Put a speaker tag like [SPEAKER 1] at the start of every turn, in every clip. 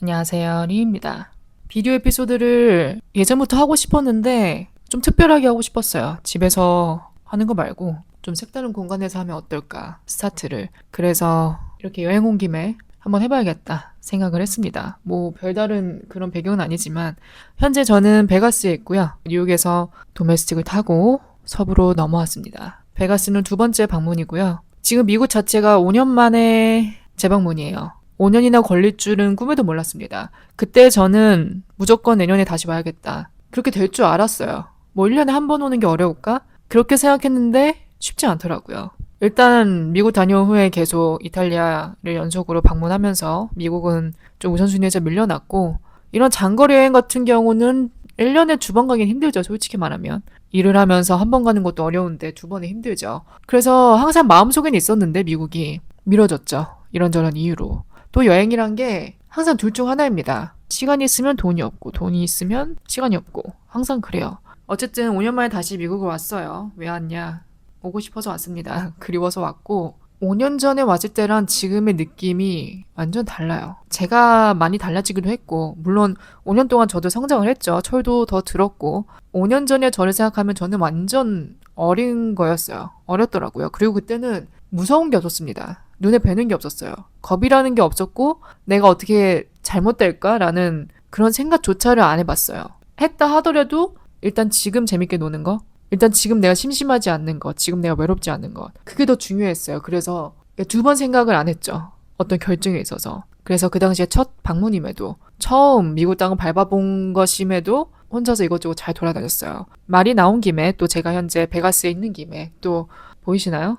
[SPEAKER 1] 안녕하세요, 리입니다. 비디오 에피소드를 예전부터 하고 싶었는데 좀 특별하게 하고 싶었어요. 집에서 하는 거 말고 좀 색다른 공간에서 하면 어떨까, 스타트를. 그래서 이렇게 여행 온 김에 한번 해봐야겠다 생각을 했습니다. 뭐 별다른 그런 배경은 아니지만 현재 저는 베가스에 있고요. 뉴욕에서 도메스틱을 타고 서부로 넘어왔습니다. 베가스는 두 번째 방문이고요. 지금 미국 자체가 5년 만에 재방문이에요. 5년이나 걸릴 줄은 꿈에도 몰랐습니다. 그때 저는 무조건 내년에 다시 와야겠다. 그렇게 될 줄 알았어요. 뭐 1년에 한 번 오는 게 어려울까? 그렇게 생각했는데 쉽지 않더라고요. 일단 미국 다녀온 후에 계속 이탈리아를 연속으로 방문하면서 미국은 좀 우선순위에서 밀려났고, 이런 장거리 여행 같은 경우는 1년에 두 번 가긴 힘들죠, 솔직히 말하면. 일을 하면서 한 번 가는 것도 어려운데 두 번은 힘들죠. 그래서 항상 마음속에는 있었는데 미국이 미뤄졌죠. 이런저런 이유로. 또 여행이란 게 항상 둘 중 하나입니다. 시간이 있으면 돈이 없고 돈이 있으면 시간이 없고 항상 그래요. 어쨌든 5년 만에 다시 미국을 왔어요. 왜 왔냐? 오고 싶어서 왔습니다. 그리워서 왔고, 5년 전에 왔을 때랑 지금의 느낌이 완전 달라요. 제가 많이 달라지기도 했고, 물론 5년 동안 저도 성장을 했죠. 철도 더 들었고, 5년 전에 저를 생각하면 저는 완전 어린 거였어요. 어렸더라고요. 그리고 그때는 무서운 게 없었습니다. 눈에 뵈는 게 없었어요. 겁이라는 게 없었고, 내가 어떻게 잘못될까라는 그런 생각조차를 안 해봤어요. 했다 하더라도 일단 지금 재밌게 노는 거, 일단 지금 내가 심심하지 않는 것, 지금 내가 외롭지 않는 것, 그게 더 중요했어요. 그래서 두 번 생각을 안 했죠. 어떤 결정에 있어서. 그래서 그 당시에 첫 방문임에도, 처음 미국 땅을 밟아본 것임에도 혼자서 이것저것 잘 돌아다녔어요. 말이 나온 김에, 또 제가 현재 베가스에 있는 김에, 또 보이시나요?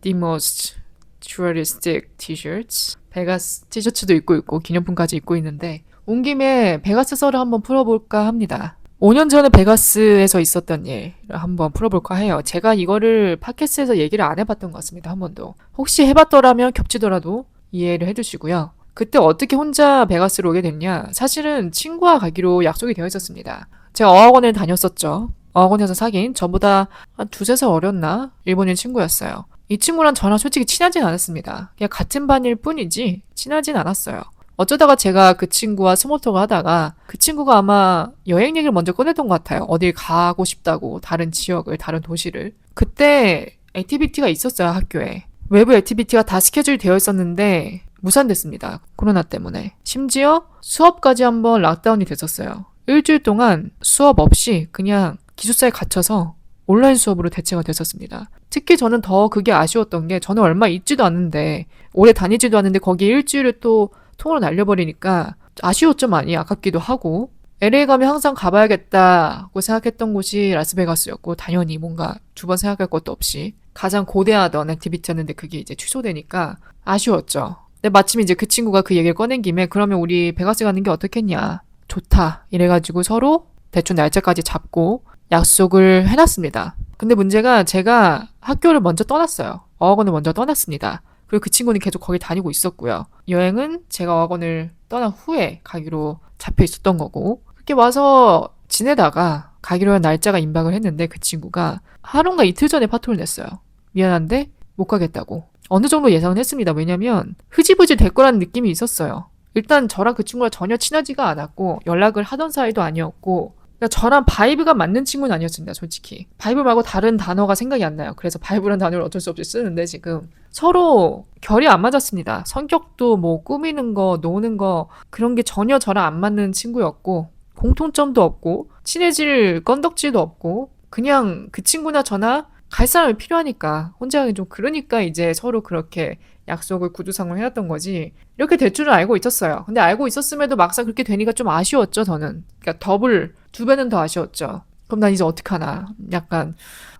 [SPEAKER 1] The most touristic t-shirts. 베가스 티셔츠도 입고 있고 기념품까지 입고 있는데, 온 김에 베가스 썰을 한번 풀어볼까 합니다. 5년 전에 베가스에서 있었던 일을 한번 풀어볼까 해요. 제가 이거를 팟캐스트에서 얘기를 안 해봤던 것 같습니다. 한 번도. 혹시 해봤더라면 겹치더라도 이해를 해주시고요. 그때 어떻게 혼자 베가스로 오게 됐냐? 사실은 친구와 가기로 약속이 되어 있었습니다. 제가 어학원을 다녔었죠. 어학원에서 사귄 저보다 한 두세 살 어렸나? 일본인 친구였어요. 이 친구랑 저랑 솔직히 친하진 않았습니다. 그냥 같은 반일 뿐이지 친하진 않았어요. 어쩌다가 제가 그 친구와 스몰톡을 하다가 그 친구가 아마 여행 얘기를 먼저 꺼냈던 것 같아요. 어딜 가고 싶다고, 다른 지역을, 다른 도시를. 그때 액티비티가 있었어요, 학교에. 외부 액티비티가 다 스케줄이 되어 있었는데 무산됐습니다. 코로나 때문에. 심지어 수업까지 한번 락다운이 됐었어요. 일주일 동안 수업 없이 그냥 기숙사에 갇혀서 온라인 수업으로 대체가 됐었습니다. 특히 저는 더 그게 아쉬웠던 게, 저는 얼마 있지도 않는데, 오래 다니지도 않는데 거기 일주일을 또 통으로 날려버리니까 아쉬웠죠. 많이 아깝기도 하고. LA 가면 항상 가봐야겠다고 생각했던 곳이 라스베가스였고, 당연히 뭔가 두 번 생각할 것도 없이 가장 고대하던 액티비티였는데 그게 이제 취소되니까 아쉬웠죠. 근데 마침 이제 그 친구가 그 얘기를 꺼낸 김에, 그러면 우리 베가스 가는 게 어떻겠냐, 좋다 이래가지고 서로 대충 날짜까지 잡고 약속을 해놨습니다. 근데 문제가, 제가 학교를 먼저 떠났어요. 어학원을 먼저 떠났습니다. 그리고 그 친구는 계속 거기 다니고 있었고요. 여행은 제가 어학원을 떠난 후에 가기로 잡혀 있었던 거고, 그렇게 와서 지내다가 가기로 한 날짜가 임박을 했는데 그 친구가 하루인가 이틀 전에 파토를 냈어요. 미안한데 못 가겠다고. 어느 정도 예상은 했습니다. 왜냐면 흐지부지 될 거라는 느낌이 있었어요. 일단 저랑 그 친구가 전혀 친하지가 않았고 연락을 하던 사이도 아니었고, 그러니까 저랑 바이브가 맞는 친구는 아니었습니다, 솔직히. 바이브 말고 다른 단어가 생각이 안 나요. 그래서 바이브라는 단어를 어쩔 수 없이 쓰는데, 지금 서로 결이 안 맞았습니다. 성격도 뭐 꾸미는 거, 노는 거, 그런 게 전혀 저랑 안 맞는 친구였고, 공통점도 없고, 친해질 건덕지도 없고, 그냥 그 친구나 저나 갈 사람이 필요하니까, 혼자 하기 좀 그러니까 이제 서로 그렇게 약속을 구두상으로 해놨던 거지, 이렇게 될 줄은 알고 있었어요. 근데 알고 있었음에도 막상 그렇게 되니까 좀 아쉬웠죠, 저는. 그러니까 두 배는 더 아쉬웠죠. 그럼 난 이제 어떡하나, 약간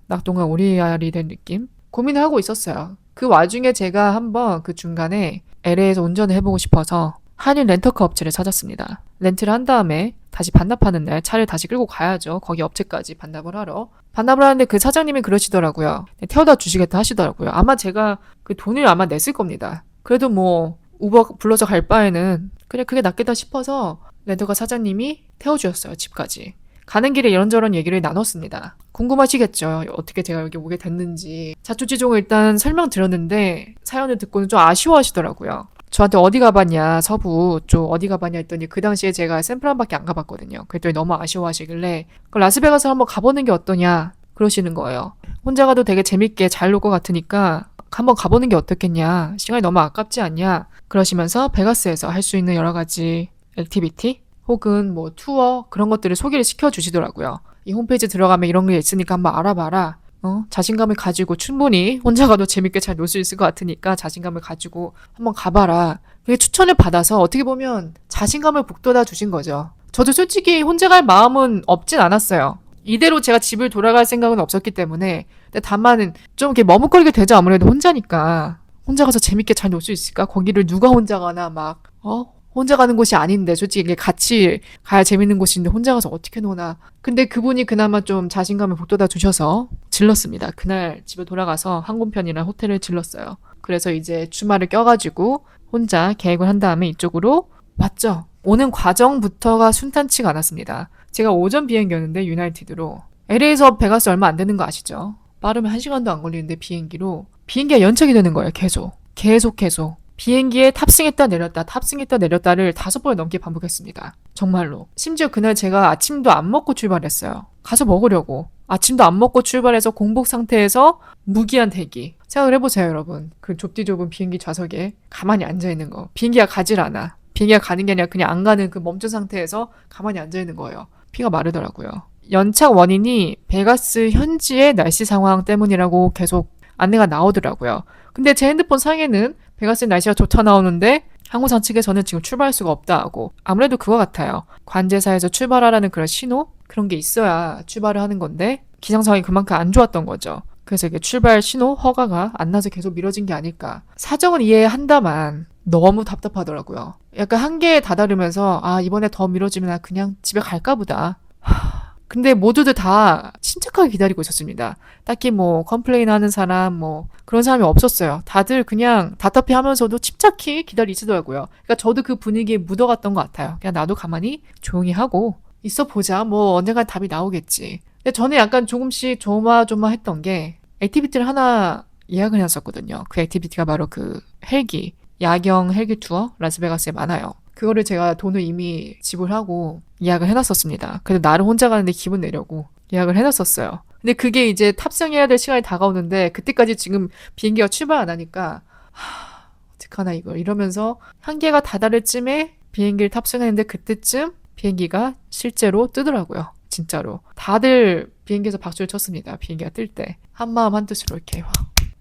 [SPEAKER 1] 낙동강 오리알이 된 느낌? 고민을 하고 있었어요. 그 와중에 제가 한번 그 중간에 LA에서 운전을 해보고 싶어서 한인 렌터카 업체를 찾았습니다. 렌트를 한 다음에 다시 반납하는 날 차를 다시 끌고 가야죠. 거기 업체까지 반납을 하러. 반납을 하는데 그 사장님이 그러시더라고요. 태워다 주시겠다 하시더라고요. 아마 제가 그 돈을 아마 냈을 겁니다. 그래도 뭐 우버 불러서 갈 바에는 그냥 그게 낫겠다 싶어서 렌터카 사장님이 태워주셨어요, 집까지. 가는 길에 이런저런 얘기를 나눴습니다. 궁금하시겠죠, 어떻게 제가 여기 오게 됐는지. 자초지종을 일단 설명드렸는데 사연을 듣고는 좀 아쉬워하시더라고요. 저한테 어디 가봤냐, 서부 쪽 어디 가봤냐 했더니 그 당시에 제가 샌프란밖에 안 가봤거든요. 그랬더니 너무 아쉬워하시길래 그 라스베가스 한번 가보는 게 어떠냐 그러시는 거예요. 혼자 가도 되게 재밌게 잘 놀 것 같으니까 한번 가보는 게 어떻겠냐, 시간이 너무 아깝지 않냐 그러시면서 베가스에서 할 수 있는 여러 가지 액티비티 혹은 뭐 투어 그런 것들을 소개를 시켜주시더라고요. 이 홈페이지 들어가면 이런 게 있으니까 한번 알아봐라. 자신감을 가지고 충분히 혼자 가도 재밌게 잘 놀 수 있을 것 같으니까 자신감을 가지고 한번 가봐라. 그게 추천을 받아서 어떻게 보면 자신감을 북돋아 주신 거죠. 저도 솔직히 혼자 갈 마음은 없진 않았어요. 이대로 제가 집을 돌아갈 생각은 없었기 때문에. 근데 다만 좀 이렇게 머뭇거리게 되죠. 아무래도 혼자니까. 혼자 가서 재밌게 잘 놀 수 있을까? 거기를 누가 혼자 가나 막 혼자 가는 곳이 아닌데 솔직히 이게 같이 가야 재밌는 곳인데 혼자 가서 어떻게 노나. 근데 그분이 그나마 좀 자신감을 북돋아 주셔서 질렀습니다. 그날 집에 돌아가서 항공편이랑 호텔을 질렀어요. 그래서 이제 주말을 껴가지고 혼자 계획을 한 다음에 이쪽으로 왔죠. 오는 과정부터가 순탄치가 않았습니다. 제가 오전 비행기였는데 유나이티드로 LA에서 베가스 얼마 안 되는 거 아시죠? 빠르면 1시간도 안 걸리는데 비행기가 연착이 되는 거예요. 계속 비행기에 탑승했다 내렸다 탑승했다 내렸다를 5번 넘게 반복했습니다. 정말로. 심지어 그날 제가 아침도 안 먹고 출발했어요. 가서 먹으려고. 아침도 안 먹고 출발해서 공복 상태에서 무기한 대기. 생각을 해보세요, 여러분. 그 좁디 좁은 비행기 좌석에 가만히 앉아있는 거. 비행기가 가질 않아. 비행기가 가는 게 아니라 그냥 안 가는 그 멈춘 상태에서 가만히 앉아있는 거예요. 피가 마르더라고요. 연착 원인이 베가스 현지의 날씨 상황 때문이라고 계속 안내가 나오더라고요. 근데 제 핸드폰 상에는 베가스 날씨가 좋다 나오는데 항공사 측에서는 지금 출발할 수가 없다 하고, 아무래도 그거 같아요. 관제사에서 출발하라는 그런 신호? 그런 게 있어야 출발을 하는 건데 기상 상황이 그만큼 안 좋았던 거죠. 그래서 이게 출발 신호 허가가 안 나서 계속 미뤄진 게 아닐까. 사정은 이해한다만 너무 답답하더라고요. 약간 한계에 다다르면서 이번에 더 미뤄지면 나 그냥 집에 갈까 보다. 근데 모두들 다 침착하게 기다리고 있었습니다. 딱히 뭐 컴플레인 하는 사람 그런 사람이 없었어요. 다들 그냥 답답해 하면서도 침착히 기다리시더라고요. 그러니까 저도 그 분위기에 묻어갔던 것 같아요. 그냥 나도 가만히 조용히 하고 있어 보자. 언젠간 답이 나오겠지. 근데 저는 약간 조금씩 조마조마했던 게 액티비티를 하나 예약을 해놨었거든요. 그 액티비티가 바로 그 야경 헬기 투어 라스베가스에 많아요. 그거를 제가 돈을 이미 지불하고 예약을 해놨었습니다. 그래도 나를 혼자 가는데 기분 내려고 예약을 해놨었어요. 근데 그게 이제 탑승해야 될 시간이 다가오는데 그때까지 지금 비행기가 출발 안 하니까 어떡하나 이걸 이러면서 한계가 다다를 쯤에 비행기를 탑승했는데 그때쯤 비행기가 실제로 뜨더라고요. 진짜로. 다들 비행기에서 박수를 쳤습니다. 비행기가 뜰 때. 한마음 한뜻으로 이렇게.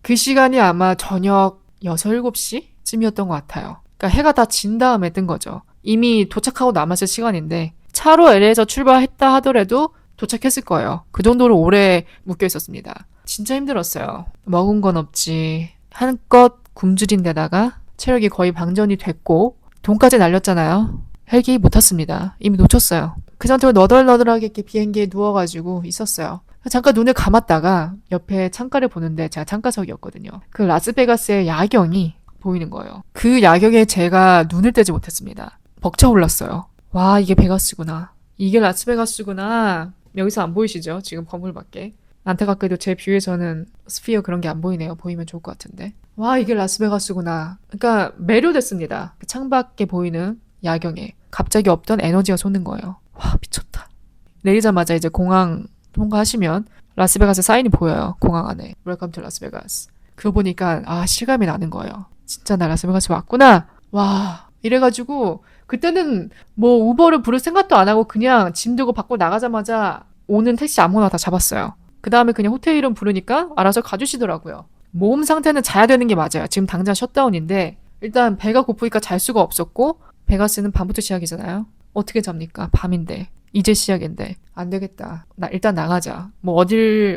[SPEAKER 1] 그 시간이 아마 저녁 6, 7시 쯤이었던 것 같아요. 그러니까 해가 다 진 다음에 뜬 거죠. 이미 도착하고 남았을 시간인데 차로 LA에서 출발했다 하더라도 도착했을 거예요. 그 정도로 오래 묶여 있었습니다. 진짜 힘들었어요. 먹은 건 없지. 한껏 굶주린 데다가 체력이 거의 방전이 됐고 돈까지 날렸잖아요. 헬기 못 탔습니다. 이미 놓쳤어요. 그 상태로 너덜너덜하게 이렇게 비행기에 누워가지고 있었어요. 잠깐 눈을 감았다가 옆에 창가를 보는데 제가 창가석이었거든요. 그 라스베가스의 야경이 보이는 거예요. 그 야경에 제가 눈을 떼지 못했습니다. 벅차올랐어요. 와, 이게 베가스구나. 이게 라스베가스구나. 여기서 안 보이시죠? 지금 건물 밖에. 안타깝게도 제 뷰에서는 스피어 그런 게 안 보이네요. 보이면 좋을 것 같은데. 와, 이게 라스베가스구나. 그러니까 매료됐습니다. 그 창밖에 보이는 야경에. 갑자기 없던 에너지가 솟는 거예요. 와, 미쳤다. 내리자마자 이제 공항 통과하시면 라스베가스 사인이 보여요. 공항 안에. Welcome to Las Vegas. 그거 보니까 실감이 나는 거예요. 진짜 나 라스베가스 왔구나. 와, 이래가지고 그때는 우버를 부를 생각도 안 하고 그냥 짐 들고 밖으로 나가자마자 오는 택시 아무거나 다 잡았어요. 그 다음에 그냥 호텔 이름 부르니까 알아서 가주시더라고요. 몸 상태는 자야 되는 게 맞아요. 지금 당장 셧다운인데 일단 배가 고프니까 잘 수가 없었고 베가스는 밤부터 시작이잖아요. 어떻게 잡니까? 밤인데. 이제 시작인데. 안 되겠다. 일단 나가자.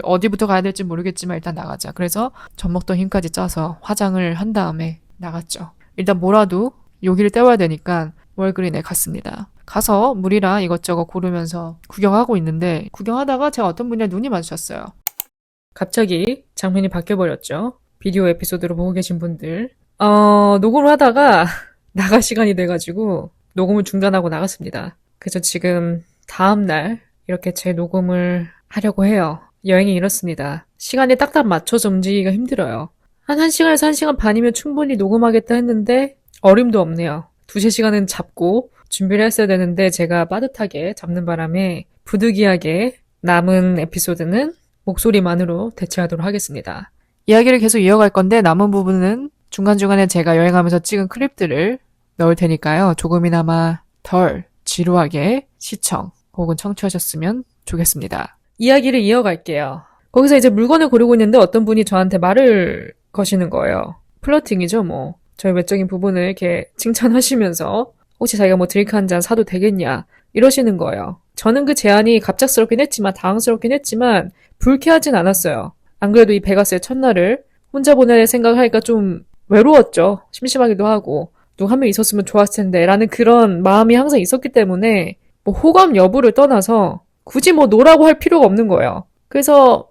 [SPEAKER 1] 어디부터 가야 될지 모르겠지만 일단 나가자. 그래서 젖 먹던 힘까지 짜서 화장을 한 다음에 나갔죠. 일단 뭐라도 요기를 때워야 되니까 월그린에 갔습니다. 가서 물이랑 이것저것 고르면서 구경하고 있는데 구경하다가 제가 어떤 분이랑 눈이 마주쳤어요. 갑자기 장면이 바뀌어버렸죠. 비디오 에피소드로 보고 계신 분들. 녹음을 하다가 나갈 시간이 돼가지고 녹음을 중단하고 나갔습니다. 그래서 지금 다음날 이렇게 제 녹음을 하려고 해요. 여행이 이렇습니다. 시간에 딱딱 맞춰서 움직이기가 힘들어요. 한 1시간에서 1시간 반이면 충분히 녹음하겠다 했는데 어림도 없네요. 2-3시간은 잡고 준비를 했어야 되는데 제가 빠듯하게 잡는 바람에 부득이하게 남은 에피소드는 목소리만으로 대체하도록 하겠습니다. 이야기를 계속 이어갈 건데 남은 부분은 중간중간에 제가 여행하면서 찍은 클립들을 넣을 테니까요. 조금이나마 덜 지루하게 시청 혹은 청취하셨으면 좋겠습니다. 이야기를 이어갈게요. 거기서 이제 물건을 고르고 있는데 어떤 분이 저한테 말을 거시는 거예요. 플러팅이죠, 뭐. 저의 외적인 부분을 이렇게 칭찬하시면서 혹시 자기가 뭐 드링크 한 잔 사도 되겠냐 이러시는 거예요. 저는 그 제안이 갑작스럽긴 했지만 당황스럽긴 했지만 불쾌하진 않았어요. 안 그래도 이 베가스의 첫날을 혼자 보낼 생각을 하니까 좀 외로웠죠. 심심하기도 하고 누가 한 명 있었으면 좋았을 텐데 라는 그런 마음이 항상 있었기 때문에 뭐 호감 여부를 떠나서 굳이 뭐 노라고 할 필요가 없는 거예요. 그래서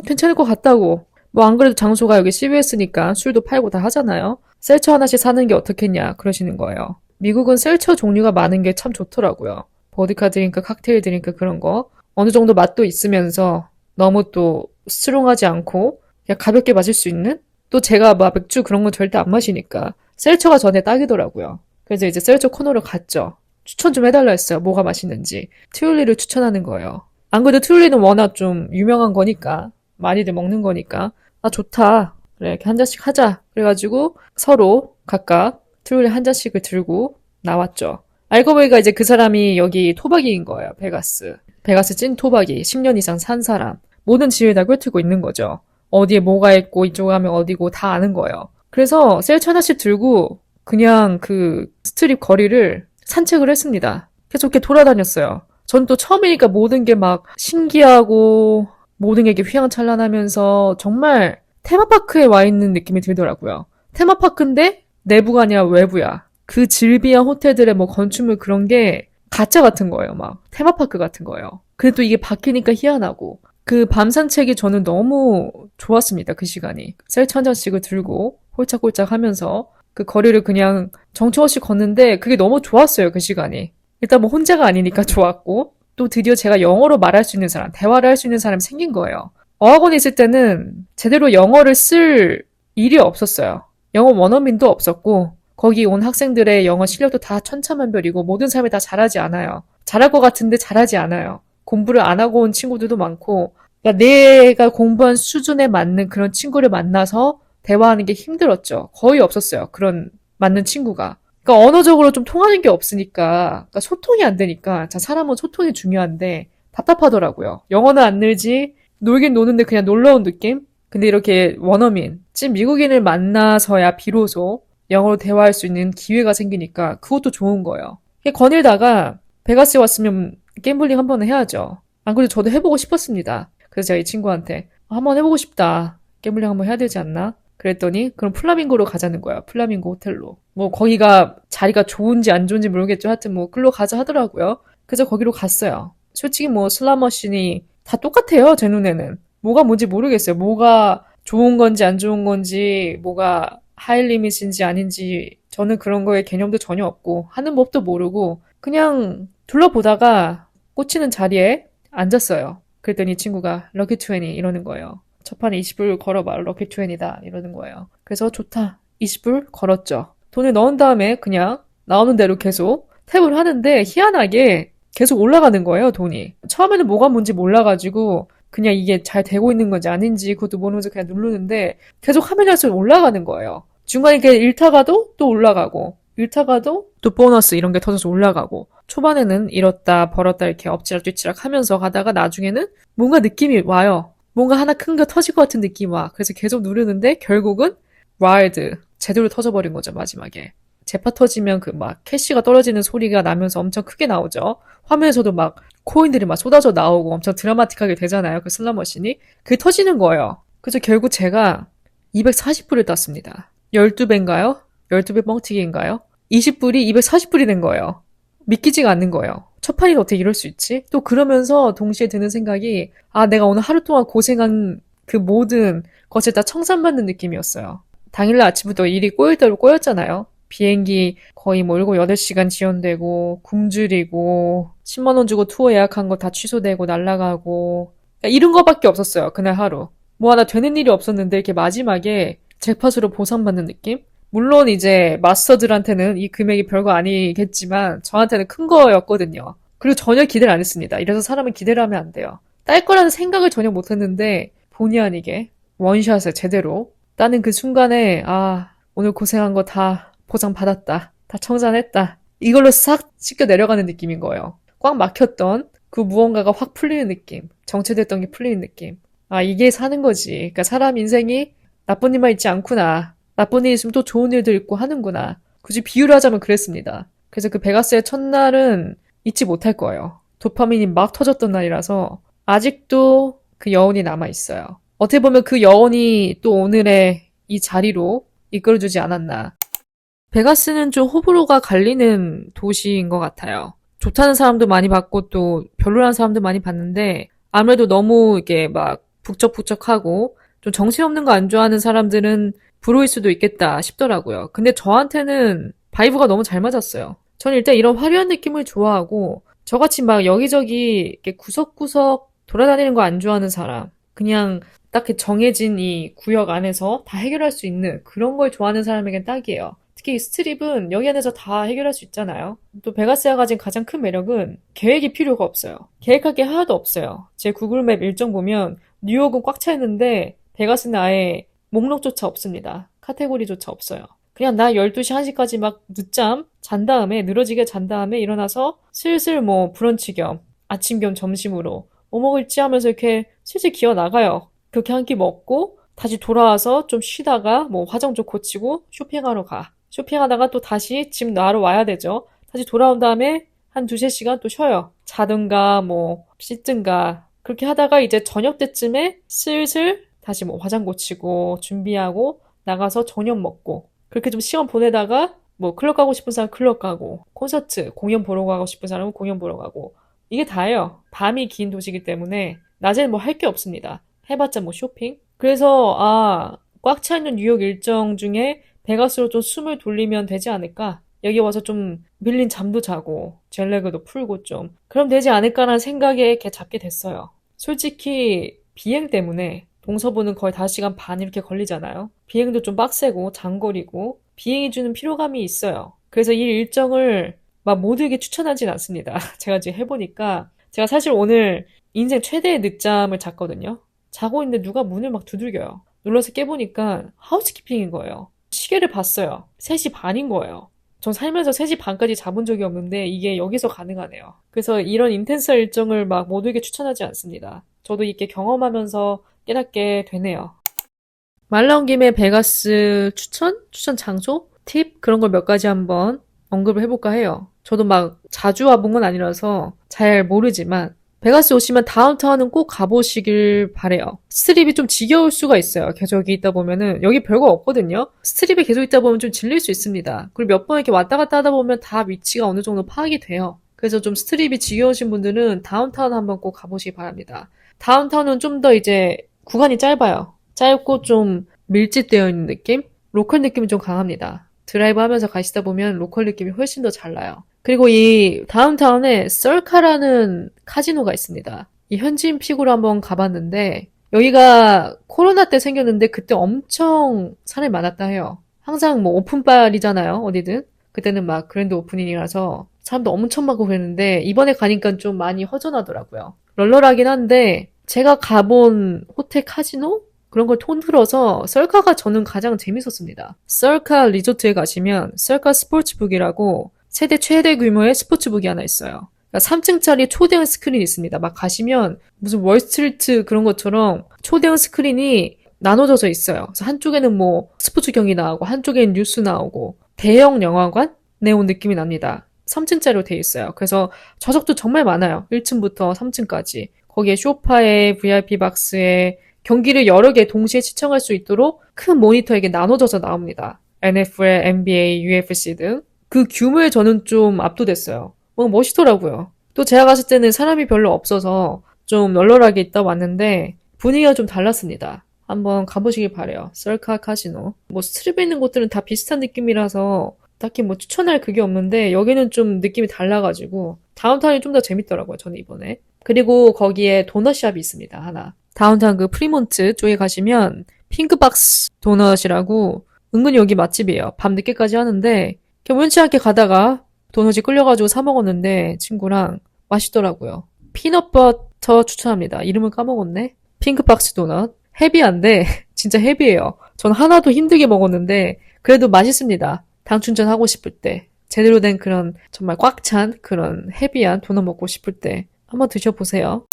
[SPEAKER 1] 괜찮을 것 같다고. 뭐 안 그래도 장소가 여기 CVS니까 술도 팔고 다 하잖아요. 셀처 하나씩 사는 게 어떻겠냐 그러시는 거예요. 미국은 셀처 종류가 많은 게 참 좋더라고요. 보드카 드링크, 칵테일 드링크 그런 거. 어느 정도 맛도 있으면서 너무 또 스트롱하지 않고 그냥 가볍게 마실 수 있는? 또 제가 막 맥주 그런 건 절대 안 마시니까 셀처가 전에 딱이더라고요. 그래서 이제 셀처 코너로 갔죠. 추천 좀 해달라 했어요. 뭐가 맛있는지. 트율리를 추천하는 거예요. 안 그래도 트율리는 워낙 좀 유명한 거니까 많이들 먹는 거니까 아 좋다. 그래 이렇게 한 잔씩 하자. 그래가지고 서로 각각 트율리 한 잔씩을 들고 나왔죠. 알고 보니까 이제 그 사람이 여기 토박이인 거예요. 베가스. 베가스 찐 토박이. 10년 이상 산 사람. 모든 지위를 다 꿰뚫고 있는 거죠. 어디에 뭐가 있고 이쪽 가면 어디고 다 아는 거예요. 그래서 셀처 하나씩 들고 그냥 그 스트립 거리를 산책을 했습니다. 계속 이렇게 돌아다녔어요. 전 또 처음이니까 모든 게 막 신기하고 모든 게 이렇게 휘황찬란하면서 정말 테마파크에 와 있는 느낌이 들더라고요. 테마파크인데 내부가 아니라 외부야. 그 질비한 호텔들의 뭐 건축물 그런 게 가짜 같은 거예요. 막 테마파크 같은 거예요. 근데 또 이게 바뀌니까 희한하고 그 밤 산책이 저는 너무 좋았습니다. 그 시간이. 셀처 한 잔씩을 들고 홀짝홀짝 하면서 그 거리를 그냥 정처없이 걷는데 그게 너무 좋았어요. 그 시간이. 일단 뭐 혼자가 아니니까 좋았고 또 드디어 제가 영어로 말할 수 있는 사람, 대화를 할 수 있는 사람이 생긴 거예요. 어학원에 있을 때는 제대로 영어를 쓸 일이 없었어요. 영어 원어민도 없었고 거기 온 학생들의 영어 실력도 다 천차만별이고 모든 사람이 다 잘하지 않아요. 잘할 것 같은데 잘하지 않아요. 공부를 안 하고 온 친구들도 많고 그러니까 내가 공부한 수준에 맞는 그런 친구를 만나서 대화하는 게 힘들었죠. 거의 없었어요. 그런 맞는 친구가. 그러니까 언어적으로 좀 통하는 게 없으니까 그러니까 소통이 안 되니까 자 사람은 소통이 중요한데 답답하더라고요. 영어는 안 늘지 놀긴 노는데 그냥 놀러 온 느낌? 근데 이렇게 원어민, 찐 미국인을 만나서야 비로소 영어로 대화할 수 있는 기회가 생기니까 그것도 좋은 거예요. 거닐다가 베가스에 왔으면 갬블링 한 번은 해야죠. 안 그래도 저도 해보고 싶었습니다. 그래서 제가 이 친구한테 한번 해보고 싶다. 갬블링 한번 해야 되지 않나? 그랬더니 그럼 플라밍고로 가자는 거야. 플라밍고 호텔로. 뭐 거기가 자리가 좋은지 안 좋은지 모르겠죠. 하여튼 뭐 글로 가자 하더라고요. 그래서 거기로 갔어요. 솔직히 뭐 슬롯머신이 다 똑같아요. 제 눈에는. 뭐가 뭔지 모르겠어요. 뭐가 좋은 건지 안 좋은 건지 뭐가 하이리밋인지 아닌지 저는 그런 거에 개념도 전혀 없고 하는 법도 모르고 그냥 둘러보다가 꽂히는 자리에 앉았어요. 그랬더니 이 친구가 럭키 20 이러는 거예요. 첫 판에 20불 걸어봐. 럭키 20다 이러는 거예요. 그래서 좋다. 20불 걸었죠. 돈을 넣은 다음에 그냥 나오는 대로 계속 탭을 하는데 희한하게 계속 올라가는 거예요. 돈이. 처음에는 뭐가 뭔지 몰라가지고 그냥 이게 잘 되고 있는 건지 아닌지 그것도 모르면서 그냥 누르는데 계속 화면이 할수록 올라가는 거예요. 중간에 이렇게 잃다가도 또 올라가고 잃다가도 또 보너스 이런 게 터져서 올라가고 초반에는 잃었다 벌었다 이렇게 엎치락뒤치락 하면서 가다가 나중에는 뭔가 느낌이 와요. 뭔가 하나 큰 거 터질 것 같은 느낌이 와. 그래서 계속 누르는데 결국은 와일드 제대로 터져버린 거죠. 마지막에. 재파 터지면 그 막 캐시가 떨어지는 소리가 나면서 엄청 크게 나오죠. 화면에서도 막 코인들이 막 쏟아져 나오고 엄청 드라마틱하게 되잖아요. 그 슬롯머신이. 그게 터지는 거예요. 그래서 결국 제가 240불을 땄습니다. 12배인가요? 12배 뻥튀기인가요? 20불이 240불이 된 거예요. 믿기지가 않는 거예요. 첫 판이 어떻게 이럴 수 있지? 또 그러면서 동시에 드는 생각이 아 내가 오늘 하루 동안 고생한 그 모든 것을 다 청산받는 느낌이었어요. 당일날 아침부터 일이 꼬일 대로 꼬였잖아요. 비행기 거의 뭐 7, 8시간 지연되고 굶주리고 10만 원 주고 투어 예약한 거 다 취소되고 날아가고 이런 거밖에 없었어요. 그날 하루. 뭐 하나 되는 일이 없었는데 이렇게 마지막에 잭팟으로 보상받는 느낌? 물론 이제 마스터들한테는 이 금액이 별거 아니겠지만 저한테는 큰 거였거든요. 그리고 전혀 기대를 안 했습니다. 이래서 사람은 기대를 하면 안 돼요. 딸 거라는 생각을 전혀 못 했는데 본의 아니게 원샷을 제대로 따는 그 순간에 아, 오늘 고생한 거 다 보상받았다. 다 청산했다. 이걸로 싹 씻겨 내려가는 느낌인 거예요. 꽉 막혔던 그 무언가가 확 풀리는 느낌. 정체됐던 게 풀리는 느낌. 아, 이게 사는 거지. 그러니까 사람 인생이 나쁜 일만 있지 않구나. 나쁜 일 있으면 또 좋은 일도 있고 하는구나. 굳이 비유를 하자면 그랬습니다. 그래서 그 베가스의 첫날은 잊지 못할 거예요. 도파민이 막 터졌던 날이라서 아직도 그 여운이 남아있어요. 어떻게 보면 그 여운이 또 오늘의 이 자리로 이끌어주지 않았나. 베가스는 좀 호불호가 갈리는 도시인 것 같아요. 좋다는 사람도 많이 봤고 또 별로라는 사람도 많이 봤는데 아무래도 너무 이게 막 북적북적하고 좀 정신없는 거 안 좋아하는 사람들은 불호일 수도 있겠다 싶더라고요. 근데 저한테는 바이브가 너무 잘 맞았어요. 저는 일단 이런 화려한 느낌을 좋아하고 저같이 막 여기저기 이렇게 구석구석 돌아다니는 거 안 좋아하는 사람, 그냥 딱히 정해진 이 구역 안에서 다 해결할 수 있는 그런 걸 좋아하는 사람에겐 딱이에요. 특히 이 스트립은 여기 안에서 다 해결할 수 있잖아요. 또 베가스가 가진 가장 큰 매력은 계획이 필요가 없어요. 계획할 게 하나도 없어요. 제 구글맵 일정 보면 뉴욕은 꽉 차 있는데 베가스는 아예 목록조차 없습니다. 카테고리조차 없어요. 그냥 나 12시, 1시까지 막 늦잠 잔 다음에 늘어지게 잔 다음에 일어나서 슬슬 뭐 브런치 겸 아침 겸 점심으로 뭐 먹을지 하면서 이렇게 슬슬 기어 나가요. 그렇게 한 끼 먹고 다시 돌아와서 좀 쉬다가 뭐 화장 좀 고치고 쇼핑하러 가. 쇼핑하다가 또 다시 집 놔러 와야 되죠. 다시 돌아온 다음에 한 두세 시간 또 쉬어요. 자든가 뭐 씻든가 그렇게 하다가 이제 저녁 때쯤에 슬슬 다시 뭐 화장 고치고 준비하고 나가서 저녁 먹고 그렇게 좀 시간 보내다가 뭐 클럽 가고 싶은 사람 클럽 가고 콘서트 공연 보러 가고 싶은 사람은 공연 보러 가고 이게 다예요. 밤이 긴 도시이기 때문에 낮에는 뭐 할 게 없습니다. 해봤자 뭐 쇼핑? 그래서 꽉 차 있는 뉴욕 일정 중에 베가스로 좀 숨을 돌리면 되지 않을까? 여기 와서 좀 밀린 잠도 자고 젤래그도 풀고 좀 그럼 되지 않을까라는 생각에 이렇게 잡게 됐어요. 솔직히 비행 때문에 동서부는 거의 5시간 반 이렇게 걸리잖아요. 비행도 좀 빡세고 장거리고 비행이 주는 피로감이 있어요. 그래서 이 일정을 막 모두에게 추천하진 않습니다. 제가 지금 해보니까 제가 사실 오늘 인생 최대의 늦잠을 잤거든요. 자고 있는데 누가 문을 막 두들겨요. 눌러서 깨보니까 하우스키핑인 거예요. 시계를 봤어요. 3시 반인 거예요. 전 살면서 3시 반까지 자본 적이 없는데 이게 여기서 가능하네요. 그래서 이런 인텐스한 일정을 막 모두에게 추천하지 않습니다. 저도 이렇게 경험하면서 깨닫게 되네요. 말 나온 김에 베가스 추천 장소? 팁? 그런 걸 몇 가지 한번 언급을 해볼까 해요. 저도 막 자주 와본 건 아니라서 잘 모르지만 베가스 오시면 다운타운은 꼭 가보시길 바래요. 스트립이 좀 지겨울 수가 있어요. 계속 여기 있다 보면은 여기 별거 없거든요. 스트립에 계속 있다 보면 좀 질릴 수 있습니다. 그리고 몇 번 이렇게 왔다 갔다 하다 보면 다 위치가 어느 정도 파악이 돼요. 그래서 좀 스트립이 지겨우신 분들은 다운타운 한번 꼭 가보시기 바랍니다. 다운타운은 좀 더 이제 구간이 짧아요. 짧고 좀 밀집되어 있는 느낌? 로컬 느낌이 좀 강합니다. 드라이브 하면서 가시다 보면 로컬 느낌이 훨씬 더 잘 나요. 그리고 이 다운타운에 썰카라는 카지노가 있습니다. 이 현지인 픽으로 한번 가봤는데 여기가 코로나 때 생겼는데 그때 엄청 사람이 많았다 해요. 항상 뭐 오픈빨이잖아요. 어디든. 그때는 막 그랜드 오프닝이라서 사람도 엄청 많고 그랬는데 이번에 가니까 좀 많이 허전하더라고요. 널널하긴 한데 제가 가본 호텔 카지노? 그런 걸 통틀어서 썰카가 저는 가장 재밌었습니다. 썰카 리조트에 가시면 썰카 스포츠북이라고 세계 최대 규모의 스포츠북이 하나 있어요. 그러니까 3층짜리 초대형 스크린이 있습니다. 막 가시면 무슨 월스트리트 그런 것처럼 초대형 스크린이 나눠져서 있어요. 그래서 한쪽에는 뭐 스포츠 경기 나오고 한쪽에는 뉴스 나오고 대형 영화관에 온 느낌이 납니다. 3층짜리로 돼 있어요. 그래서 좌석도 정말 많아요. 1층부터 3층까지. 거기에 소파에 VIP 박스에 경기를 여러 개 동시에 시청할 수 있도록 큰 모니터에게 나눠져서 나옵니다. NFL, NBA, UFC 등. 그 규모에 저는 좀 압도됐어요. 뭔가 멋있더라고요. 또 제가 갔을 때는 사람이 별로 없어서 좀 널널하게 있다 왔는데 분위기가 좀 달랐습니다. 한번 가보시길 바래요. 썰카 카지노. 뭐 스트립에 있는 곳들은 다 비슷한 느낌이라서 딱히 뭐 추천할 그게 없는데 여기는 좀 느낌이 달라가지고 다운타운이 좀 더 재밌더라고요. 저는 이번에. 그리고 거기에 도넛샵이 있습니다. 하나. 다운타운 그 프리몬트 쪽에 가시면 핑크박스 도넛이라고 은근히 여기 맛집이에요. 밤 늦게까지 하는데 그냥 우연치 않게 가다가 도넛이 끌려가지고 사 먹었는데 친구랑 맛있더라고요. 피넛버터 추천합니다. 이름을 까먹었네. 핑크박스 도넛. 헤비한데 진짜 헤비해요. 전 하나도 힘들게 먹었는데 그래도 맛있습니다. 당 충전하고 싶을 때. 제대로 된 그런 정말 꽉 찬 그런 헤비한 도넛 먹고 싶을 때 한번 드셔보세요.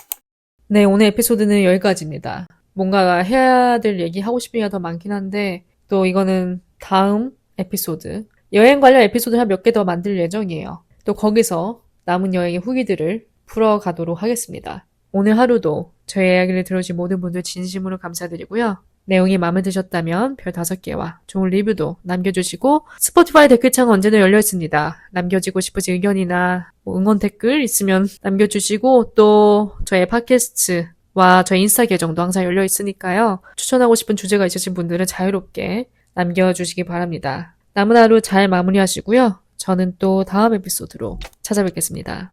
[SPEAKER 1] 네, 오늘 에피소드는 여기까지입니다. 뭔가 해야 될 얘기 하고 싶은 얘기가 더 많긴 한데 또 이거는 다음 에피소드 여행 관련 에피소드 한 몇 개 더 만들 예정이에요. 또 거기서 남은 여행의 후기들을 풀어가도록 하겠습니다. 오늘 하루도 저의 이야기를 들어주신 모든 분들 진심으로 감사드리고요. 내용이 마음에 드셨다면 별 5개와 좋은 리뷰도 남겨주시고 스포티파이 댓글창 언제나 열려있습니다. 남겨주고 싶으신 의견이나 응원 댓글 있으면 남겨주시고 또 저의 팟캐스트와 저의 인스타 계정도 항상 열려있으니까요. 추천하고 싶은 주제가 있으신 분들은 자유롭게 남겨주시기 바랍니다. 남은 하루 잘 마무리하시고요. 저는 또 다음 에피소드로 찾아뵙겠습니다.